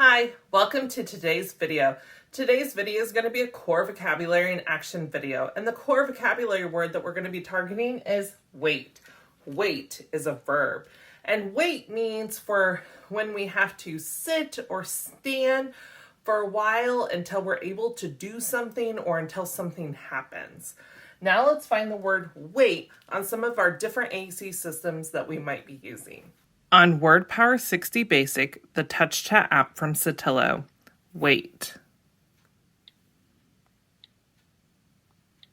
Hi, welcome to today's video. Today's video is going to be a core vocabulary and action video, and the core vocabulary word that we're going to be targeting is wait. Wait is a verb, and wait means for when we have to sit or stand for a while until we're able to do something or until something happens. Now let's find the word wait on some of our different AAC systems that we might be using. On WordPower 60 Basic, the touch chat app from Satillo, wait.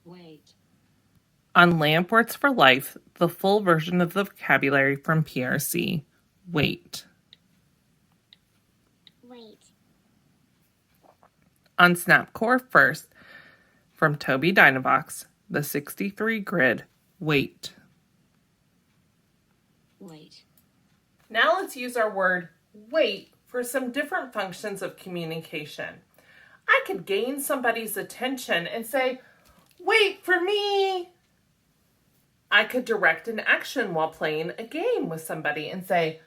Wait. On Lamp Words for Life, the full version of the vocabulary from PRC, wait. Wait. On Snapcore First, from Toby Dynavox, the 63 grid, wait. Wait. Now let's use our word wait for some different functions of communication. I could gain somebody's attention and say, wait for me. I could direct an action while playing a game with somebody and say,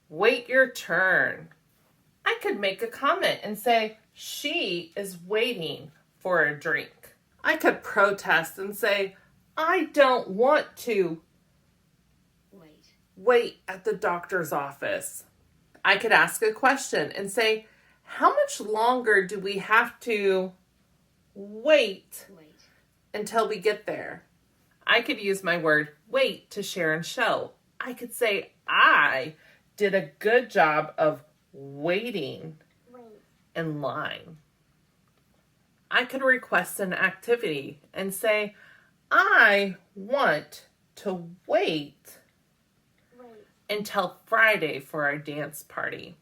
wait your turn. I could make a comment and say, she is waiting for a drink. I could protest and say, I don't want to wait at the doctor's office. I could ask a question and say, how much longer do we have to wait until we get there? I could use my word wait to share and show. I could say, I did a good job of waiting in line. I could request an activity and say, I want to wait until Friday for our dance party.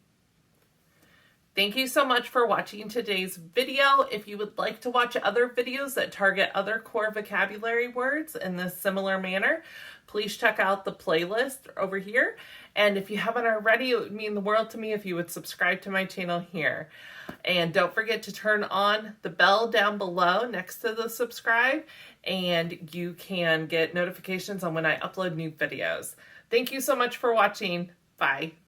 Thank you so much for watching today's video. If you would like to watch other videos that target other core vocabulary words in this similar manner, please check out the playlist over here. And if you haven't already, it would mean the world to me if you would subscribe to my channel here. And don't forget to turn on the bell down below next to the subscribe, and you can get notifications on when I upload new videos. Thank you so much for watching. Bye.